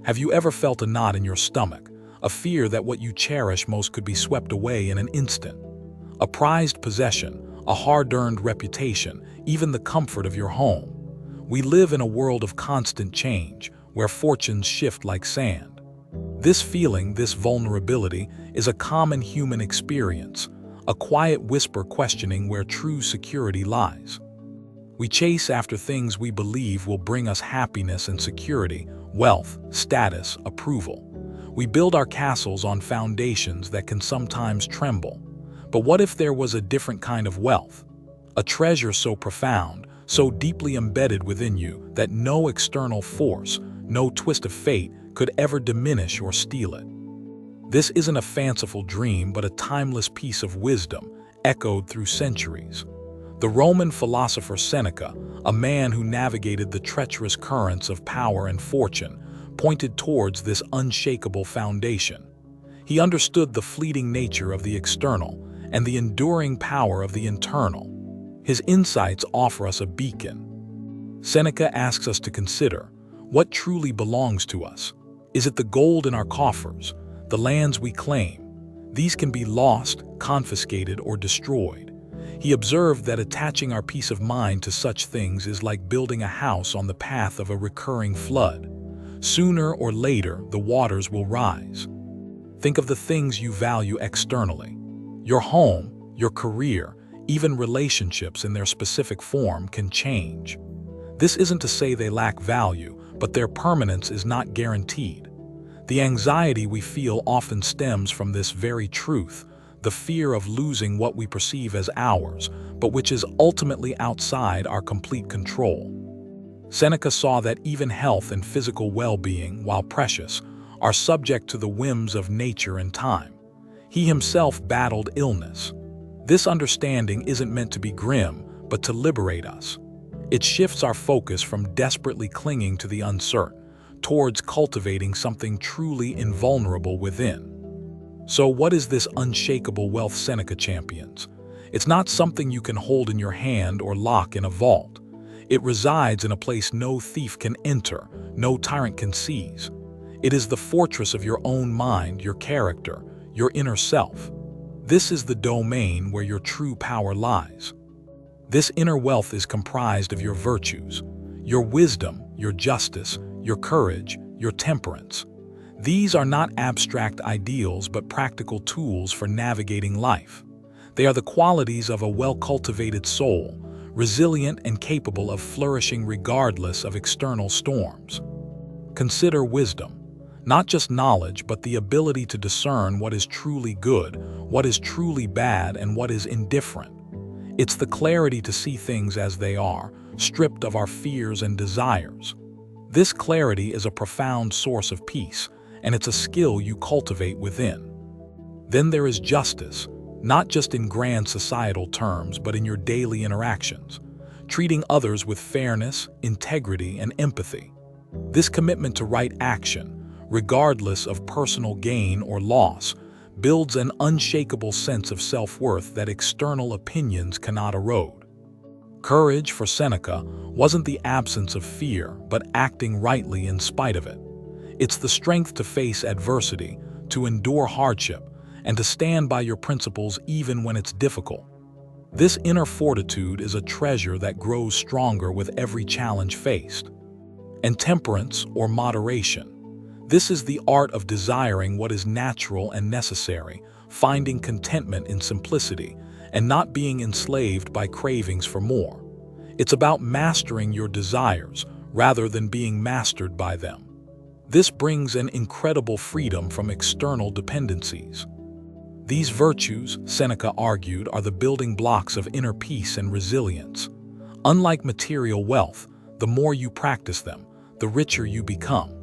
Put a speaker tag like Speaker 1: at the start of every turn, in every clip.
Speaker 1: Have you ever felt a knot in your stomach, a fear that what you cherish most could be swept away in an instant? A prized possession, a hard-earned reputation, even the comfort of your home. We live in a world of constant change, where fortunes shift like sand. This feeling, this vulnerability, is a common human experience, a quiet whisper questioning where true security lies. We chase after things we believe will bring us happiness and security, wealth, status, approval. We build our castles on foundations that can sometimes tremble. But what if there was a different kind of wealth? A treasure so profound, so deeply embedded within you that no external force, no twist of fate could ever diminish or steal it. This isn't a fanciful dream, but a timeless piece of wisdom, echoed through centuries. The Roman philosopher Seneca, a man who navigated the treacherous currents of power and fortune, pointed towards this unshakable foundation. He understood the fleeting nature of the external and the enduring power of the internal. His insights offer us a beacon. Seneca asks us to consider, what truly belongs to us? Is it the gold in our coffers, the lands we claim? These can be lost, confiscated, or destroyed. He observed that attaching our peace of mind to such things is like building a house on the path of a recurring flood. Sooner or later, the waters will rise. Think of the things you value externally. Your home, your career, even relationships in their specific form can change. This isn't to say they lack value, but their permanence is not guaranteed. The anxiety we feel often stems from this very truth, the fear of losing what we perceive as ours, but which is ultimately outside our complete control. Seneca saw that even health and physical well-being, while precious, are subject to the whims of nature and time. He himself battled illness. This understanding isn't meant to be grim, but to liberate us. It shifts our focus from desperately clinging to the uncertain towards cultivating something truly invulnerable within. So what is this unshakable wealth Seneca champions? It's not something you can hold in your hand or lock in a vault. It resides in a place no thief can enter, no tyrant can seize. It is the fortress of your own mind, your character, your inner self. This is the domain where your true power lies. This inner wealth is comprised of your virtues, your wisdom, your justice, your courage, your temperance. These are not abstract ideals but practical tools for navigating life. They are the qualities of a well-cultivated soul, resilient and capable of flourishing regardless of external storms. Consider wisdom. Not just knowledge, but the ability to discern what is truly good, what is truly bad, and what is indifferent. It's the clarity to see things as they are, stripped of our fears and desires. This clarity is a profound source of peace, and it's a skill you cultivate within. Then there is justice, not just in grand societal terms, but in your daily interactions, treating others with fairness, integrity, and empathy. This commitment to right action, regardless of personal gain or loss, builds an unshakable sense of self-worth that external opinions cannot erode. Courage, for Seneca, wasn't the absence of fear, but acting rightly in spite of it. It's the strength to face adversity, to endure hardship, and to stand by your principles even when it's difficult. This inner fortitude is a treasure that grows stronger with every challenge faced. And temperance, or moderation. This is the art of desiring what is natural and necessary, finding contentment in simplicity, and not being enslaved by cravings for more. It's about mastering your desires rather than being mastered by them. This brings an incredible freedom from external dependencies. These virtues, Seneca argued, are the building blocks of inner peace and resilience. Unlike material wealth, the more you practice them, the richer you become.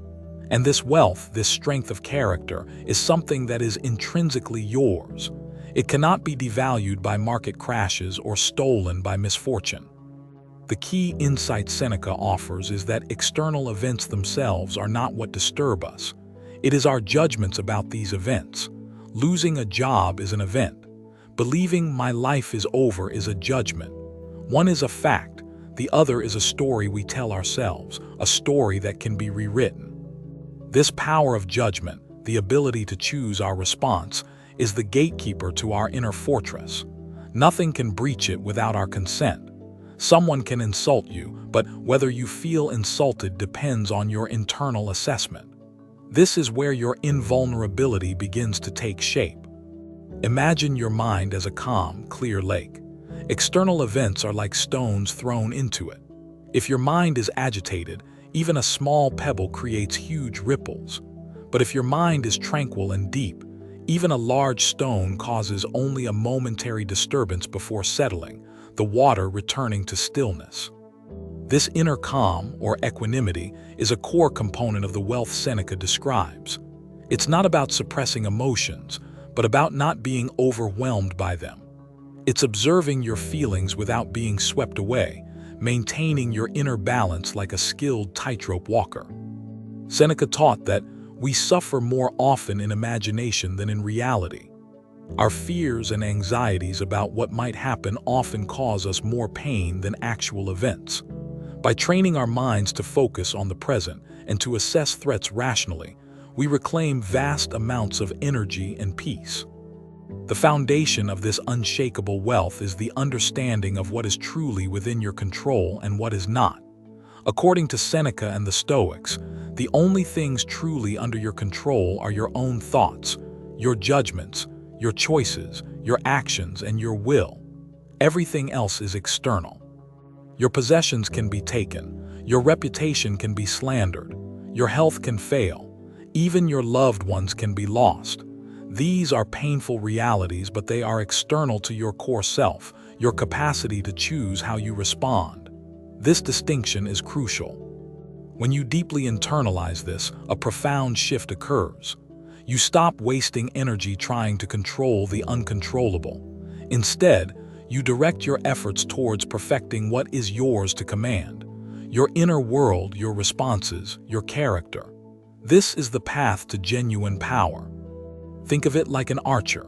Speaker 1: And this wealth, this strength of character, is something that is intrinsically yours. It cannot be devalued by market crashes or stolen by misfortune. The key insight Seneca offers is that external events themselves are not what disturb us. It is our judgments about these events. Losing a job is an event. Believing my life is over is a judgment. One is a fact, the other is a story we tell ourselves, a story that can be rewritten. This power of judgment, the ability to choose our response, is the gatekeeper to our inner fortress. Nothing can breach it without our consent. Someone can insult you, but whether you feel insulted depends on your internal assessment. This is where your invulnerability begins to take shape. Imagine your mind as a calm, clear lake. External events are like stones thrown into it. If your mind is agitated, even a small pebble creates huge ripples. But if your mind is tranquil and deep, even a large stone causes only a momentary disturbance before settling, the water returning to stillness. This inner calm, or equanimity, is a core component of the wealth Seneca describes. It's not about suppressing emotions, but about not being overwhelmed by them. It's observing your feelings without being swept away, maintaining your inner balance like a skilled tightrope walker. Seneca taught that we suffer more often in imagination than in reality. Our fears and anxieties about what might happen often cause us more pain than actual events. By training our minds to focus on the present and to assess threats rationally, we reclaim vast amounts of energy and peace. The foundation of this unshakable wealth is the understanding of what is truly within your control and what is not. According to Seneca and the Stoics, the only things truly under your control are your own thoughts, your judgments, your choices, your actions, and your will. Everything else is external. Your possessions can be taken, your reputation can be slandered, your health can fail, even your loved ones can be lost. These are painful realities, but they are external to your core self, your capacity to choose how you respond. This distinction is crucial. When you deeply internalize this, a profound shift occurs. You stop wasting energy trying to control the uncontrollable. Instead, you direct your efforts towards perfecting what is yours to command. Your inner world, your responses, your character. This is the path to genuine power. Think of it like an archer.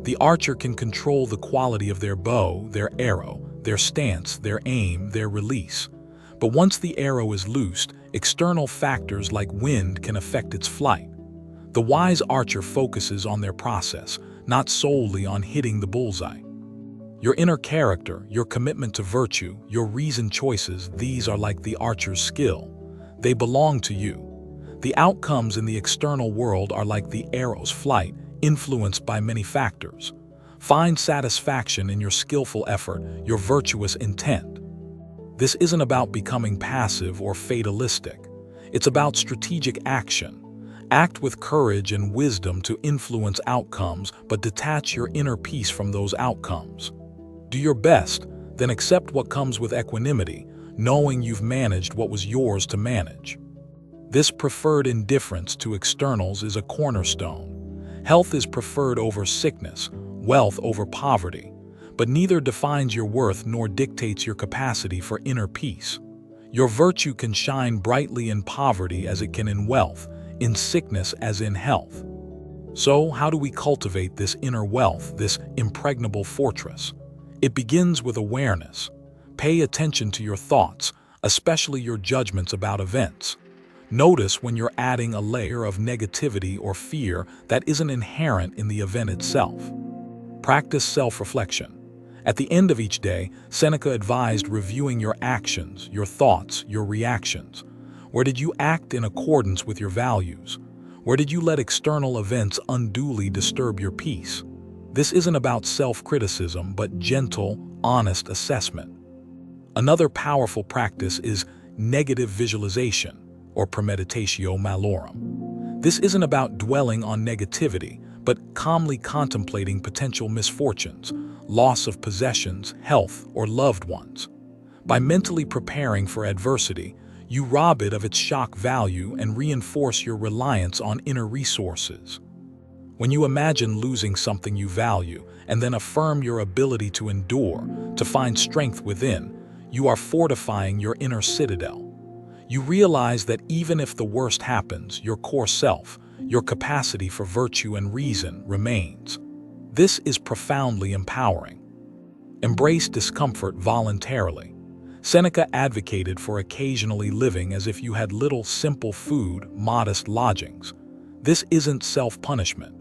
Speaker 1: The archer can control the quality of their bow, their arrow, their stance, their aim, their release. But once the arrow is loosed, external factors like wind can affect its flight. The wise archer focuses on their process, not solely on hitting the bullseye. Your inner character, your commitment to virtue, your reasoned choices, these are like the archer's skill. They belong to you. The outcomes in the external world are like the arrow's flight, influenced by many factors. Find satisfaction in your skillful effort, your virtuous intent. This isn't about becoming passive or fatalistic. It's about strategic action. Act with courage and wisdom to influence outcomes, but detach your inner peace from those outcomes. Do your best, then accept what comes with equanimity, knowing you've managed what was yours to manage. This preferred indifference to externals is a cornerstone. Health is preferred over sickness, wealth over poverty, but neither defines your worth nor dictates your capacity for inner peace. Your virtue can shine brightly in poverty as it can in wealth, in sickness as in health. So, how do we cultivate this inner wealth, this impregnable fortress? It begins with awareness. Pay attention to your thoughts, especially your judgments about events. Notice when you're adding a layer of negativity or fear that isn't inherent in the event itself. Practice self-reflection. At the end of each day, Seneca advised reviewing your actions, your thoughts, your reactions. Where did you act in accordance with your values? Where did you let external events unduly disturb your peace? This isn't about self-criticism, but gentle, honest assessment. Another powerful practice is negative visualization, or premeditatio malorum. This isn't about dwelling on negativity, but calmly contemplating potential misfortunes, loss of possessions, health, or loved ones. By mentally preparing for adversity, you rob it of its shock value and reinforce your reliance on inner resources. When you imagine losing something you value and then affirm your ability to endure, to find strength within, you are fortifying your inner citadel. You realize that even if the worst happens, your core self, your capacity for virtue and reason remains. This is profoundly empowering. Embrace discomfort voluntarily. Seneca advocated for occasionally living as if you had little simple food, modest lodgings. This isn't self-punishment.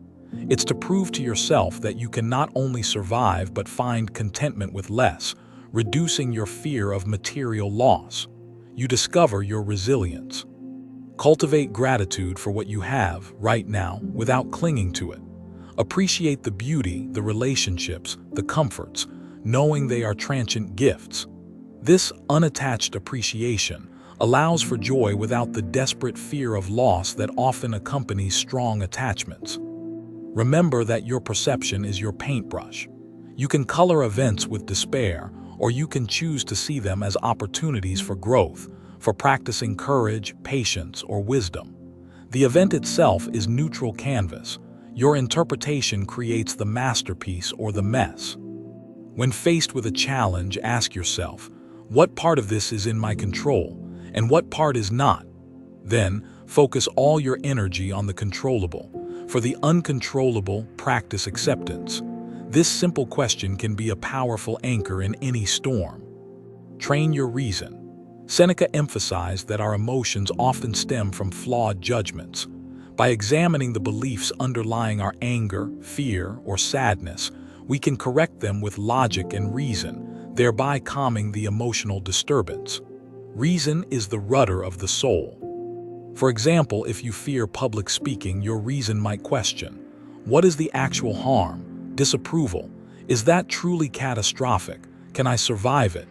Speaker 1: It's to prove to yourself that you can not only survive but find contentment with less, reducing your fear of material loss. You discover your resilience. Cultivate gratitude for what you have right now without clinging to it. Appreciate the beauty, the relationships, the comforts, knowing they are transient gifts. This unattached appreciation allows for joy without the desperate fear of loss that often accompanies strong attachments. Remember that your perception is your paintbrush. You can color events with despair, or you can choose to see them as opportunities for growth, for practicing courage, patience, or wisdom. The event itself is neutral canvas. Your interpretation creates the masterpiece or the mess. When faced with a challenge, ask yourself, what part of this is in my control, and what part is not? Then, focus all your energy on the controllable. For the uncontrollable, practice acceptance. This simple question can be a powerful anchor in any storm. Train your reason. Seneca emphasized that our emotions often stem from flawed judgments. By examining the beliefs underlying our anger, fear, or sadness, we can correct them with logic and reason, thereby calming the emotional disturbance. Reason is the rudder of the soul. For example, if you fear public speaking, your reason might question, what is the actual harm? Disapproval? Is that truly catastrophic? Can I survive it?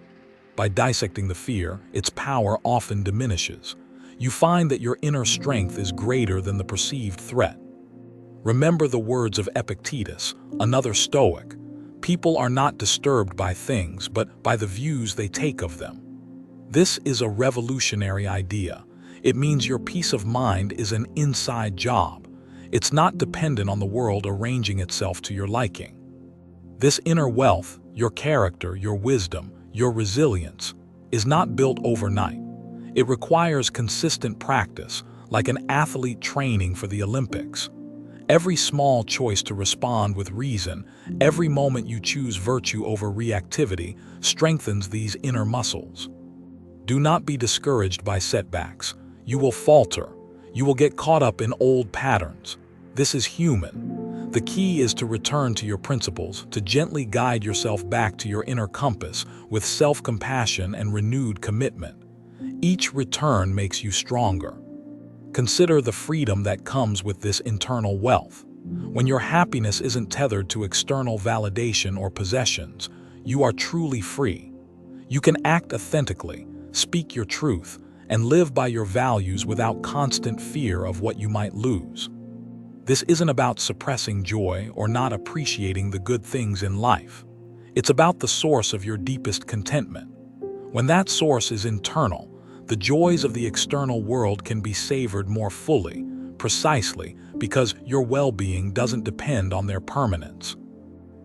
Speaker 1: By dissecting the fear, its power often diminishes. You find that your inner strength is greater than the perceived threat. Remember the words of Epictetus, another Stoic. People are not disturbed by things, but by the views they take of them. This is a revolutionary idea. It means your peace of mind is an inside job. It's not dependent on the world arranging itself to your liking. This inner wealth, your character, your wisdom, your resilience, is not built overnight. It requires consistent practice, like an athlete training for the Olympics. Every small choice to respond with reason, every moment you choose virtue over reactivity, strengthens these inner muscles. Do not be discouraged by setbacks. You will falter. You will get caught up in old patterns. This is human. The key is to return to your principles, to gently guide yourself back to your inner compass with self-compassion and renewed commitment. Each return makes you stronger. Consider the freedom that comes with this internal wealth. When your happiness isn't tethered to external validation or possessions, you are truly free. You can act authentically, speak your truth, and live by your values without constant fear of what you might lose. This isn't about suppressing joy or not appreciating the good things in life. It's about the source of your deepest contentment. When that source is internal, the joys of the external world can be savored more fully, precisely because your well-being doesn't depend on their permanence.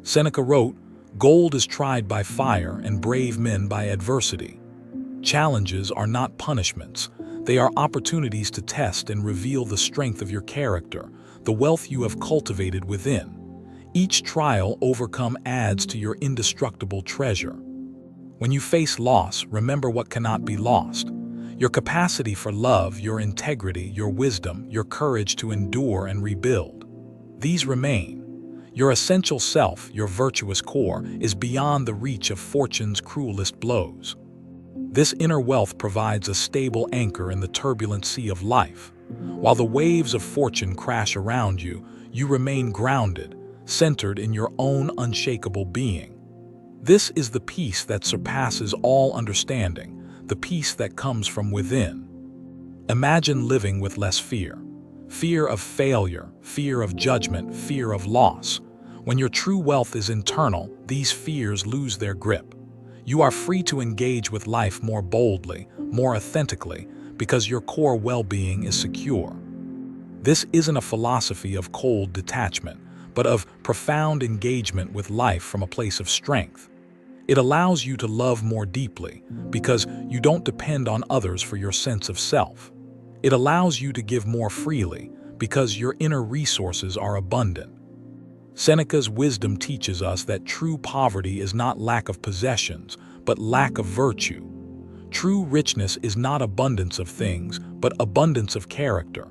Speaker 1: Seneca wrote, "Gold is tried by fire and brave men by adversity." Challenges are not punishments. They are opportunities to test and reveal the strength of your character, the wealth you have cultivated within. Each trial overcome adds to your indestructible treasure. When you face loss, remember what cannot be lost. Your capacity for love, your integrity, your wisdom, your courage to endure and rebuild. These remain. Your essential self, your virtuous core, is beyond the reach of fortune's cruelest blows. This inner wealth provides a stable anchor in the turbulent sea of life. While the waves of fortune crash around you, you remain grounded, centered in your own unshakable being. This is the peace that surpasses all understanding, the peace that comes from within. Imagine living with less fear. Fear of failure, fear of judgment, fear of loss. When your true wealth is internal, these fears lose their grip. You are free to engage with life more boldly, more authentically, because your core well-being is secure. This isn't a philosophy of cold detachment, but of profound engagement with life from a place of strength. It allows you to love more deeply, because you don't depend on others for your sense of self. It allows you to give more freely, because your inner resources are abundant. Seneca's wisdom teaches us that true poverty is not lack of possessions, but lack of virtue. True richness is not abundance of things, but abundance of character.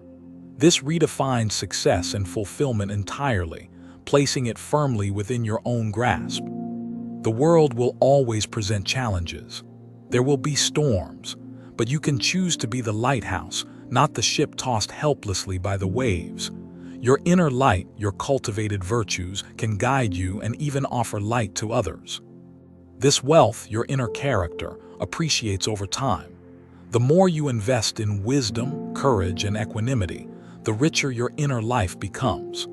Speaker 1: This redefines success and fulfillment entirely, placing it firmly within your own grasp. The world will always present challenges. There will be storms, but you can choose to be the lighthouse, not the ship tossed helplessly by the waves. Your inner light, your cultivated virtues, can guide you and even offer light to others. This wealth, your inner character, appreciates over time. The more you invest in wisdom, courage, and equanimity, the richer your inner life becomes.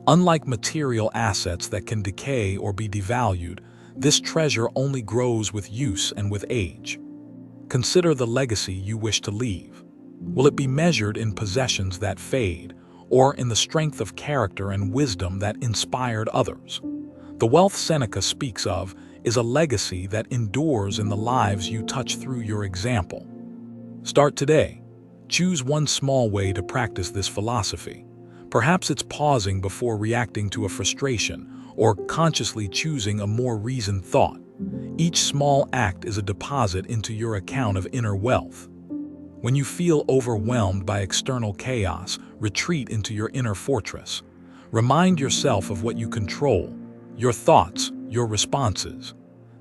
Speaker 1: Unlike material assets that can decay or be devalued, this treasure only grows with use and with age. Consider the legacy you wish to leave. Will it be measured in possessions that fade, or in the strength of character and wisdom that inspired others? The wealth Seneca speaks of is a legacy that endures in the lives you touch through your example. Start today. Choose one small way to practice this philosophy. Perhaps it's pausing before reacting to a frustration, or consciously choosing a more reasoned thought. Each small act is a deposit into your account of inner wealth. When you feel overwhelmed by external chaos, retreat into your inner fortress. Remind yourself of what you control, your thoughts, your responses.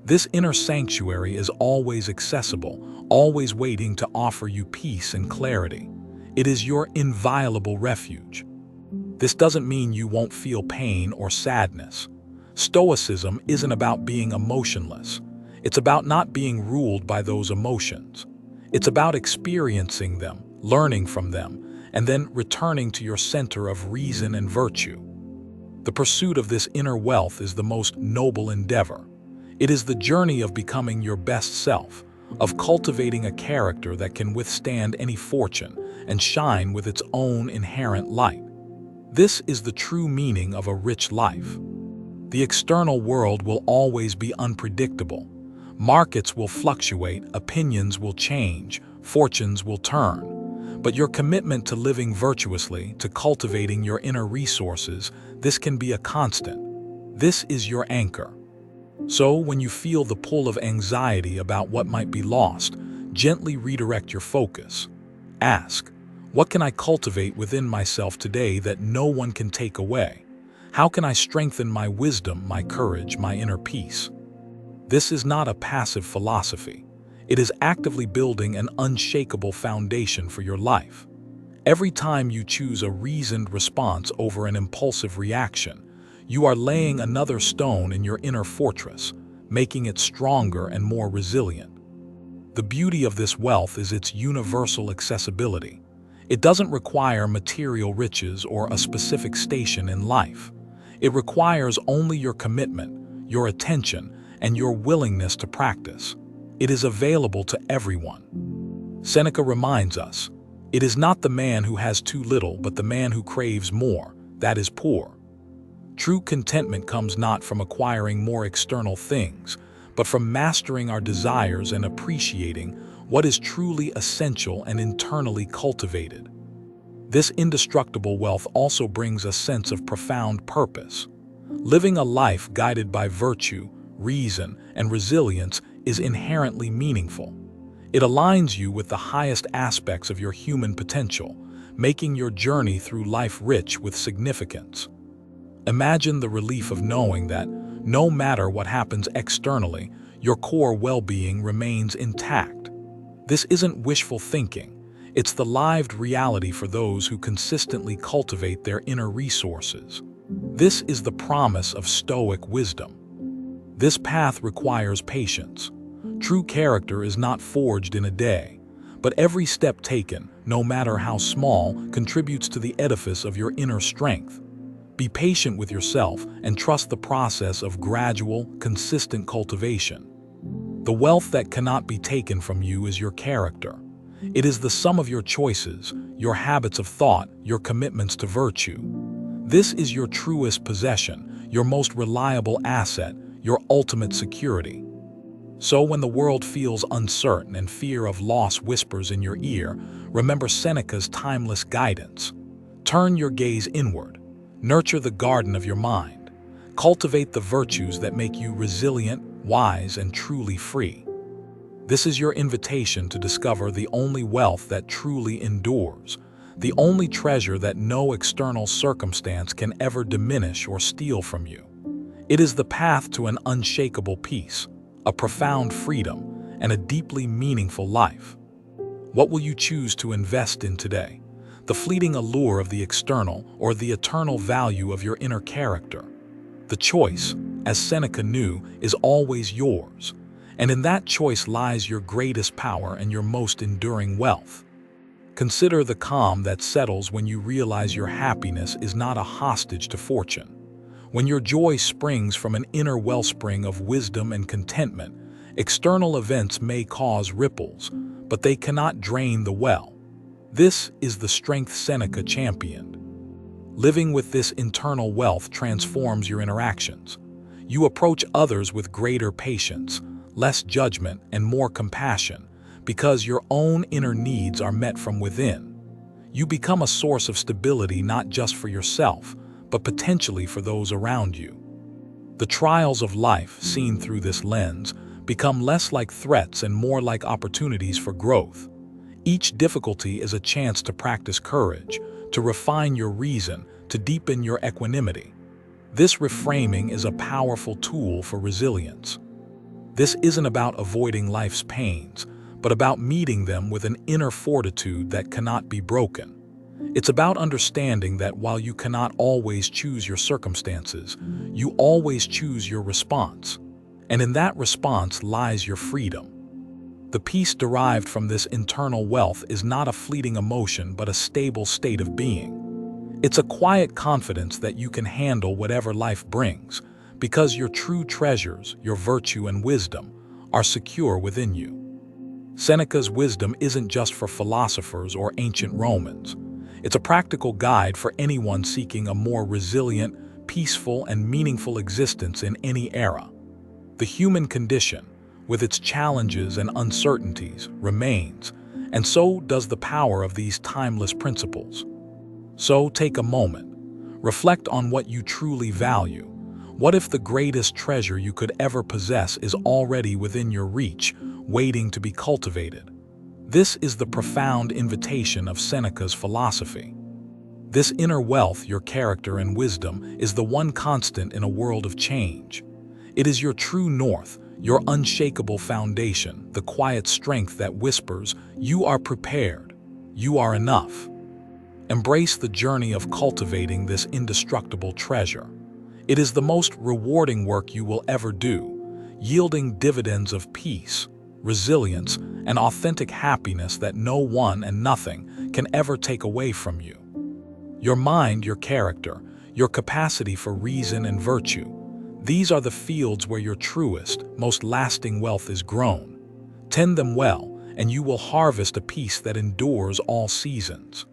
Speaker 1: This inner sanctuary is always accessible, always waiting to offer you peace and clarity. It is your inviolable refuge. This doesn't mean you won't feel pain or sadness. Stoicism isn't about being emotionless. It's about not being ruled by those emotions. It's about experiencing them, learning from them, and then returning to your center of reason and virtue. The pursuit of this inner wealth is the most noble endeavor. It is the journey of becoming your best self, of cultivating a character that can withstand any fortune and shine with its own inherent light. This is the true meaning of a rich life. The external world will always be unpredictable. Markets will fluctuate, opinions will change, fortunes will turn. But your commitment to living virtuously, to cultivating your inner resources, this can be a constant. This is your anchor. So, when you feel the pull of anxiety about what might be lost, gently redirect your focus. Ask, what can I cultivate within myself today that no one can take away? How can I strengthen my wisdom, my courage, my inner peace? This is not a passive philosophy. It is actively building an unshakable foundation for your life. Every time you choose a reasoned response over an impulsive reaction, you are laying another stone in your inner fortress, making it stronger and more resilient. The beauty of this wealth is its universal accessibility. It doesn't require material riches or a specific station in life. It requires only your commitment, your attention, and your willingness to practice. It is available to everyone. Seneca reminds us, it is not the man who has too little, but the man who craves more, that is poor. True contentment comes not from acquiring more external things, but from mastering our desires and appreciating what is truly essential and internally cultivated. This indestructible wealth also brings a sense of profound purpose. Living a life guided by virtue, reason, and resilience is inherently meaningful. It aligns you with the highest aspects of your human potential, making your journey through life rich with significance. Imagine the relief of knowing that, no matter what happens externally, your core well-being remains intact. This isn't wishful thinking. It's the lived reality for those who consistently cultivate their inner resources. This is the promise of Stoic wisdom. This path requires patience. True character is not forged in a day, but every step taken, no matter how small, contributes to the edifice of your inner strength. Be patient with yourself and trust the process of gradual, consistent cultivation. The wealth that cannot be taken from you is your character. It is the sum of your choices, your habits of thought, your commitments to virtue. This is your truest possession, your most reliable asset, your ultimate security. So when the world feels uncertain and fear of loss whispers in your ear, remember Seneca's timeless guidance. Turn your gaze inward. Nurture the garden of your mind. Cultivate the virtues that make you resilient, wise, and truly free. This is your invitation to discover the only wealth that truly endures, the only treasure that no external circumstance can ever diminish or steal from you. It is the path to an unshakable peace, a profound freedom, and a deeply meaningful life. What will you choose to invest in today? The fleeting allure of the external or the eternal value of your inner character? The choice, as Seneca knew, is always yours, and in that choice lies your greatest power and your most enduring wealth. Consider the calm that settles when you realize your happiness is not a hostage to fortune. When your joy springs from an inner wellspring of wisdom and contentment, external events may cause ripples, but they cannot drain the well. This is the strength Seneca championed. Living with this internal wealth transforms your interactions. You approach others with greater patience, less judgment, and more compassion, because your own inner needs are met from within. You become a source of stability not just for yourself, but potentially for those around you. The trials of life, seen through this lens, become less like threats and more like opportunities for growth. Each difficulty is a chance to practice courage, to refine your reason, to deepen your equanimity. This reframing is a powerful tool for resilience. This isn't about avoiding life's pains, but about meeting them with an inner fortitude that cannot be broken. It's about understanding that while you cannot always choose your circumstances, you always choose your response. And in that response lies your freedom. The peace derived from this internal wealth is not a fleeting emotion but a stable state of being. It's a quiet confidence that you can handle whatever life brings, because your true treasures, your virtue and wisdom, are secure within you. Seneca's wisdom isn't just for philosophers or ancient Romans. It's a practical guide for anyone seeking a more resilient, peaceful, and meaningful existence in any era. The human condition, with its challenges and uncertainties, remains, and so does the power of these timeless principles. So take a moment. Reflect on what you truly value. What if the greatest treasure you could ever possess is already within your reach, waiting to be cultivated? This is the profound invitation of Seneca's philosophy. This inner wealth, your character and wisdom, is the one constant in a world of change. It is your true north, your unshakable foundation, the quiet strength that whispers, "You are prepared, you are enough." Embrace the journey of cultivating this indestructible treasure. It is the most rewarding work you will ever do, yielding dividends of peace, resilience, and authentic happiness that no one and nothing can ever take away from you. Your mind, your character, your capacity for reason and virtue, these are the fields where your truest, most lasting wealth is grown. Tend them well, and you will harvest a peace that endures all seasons.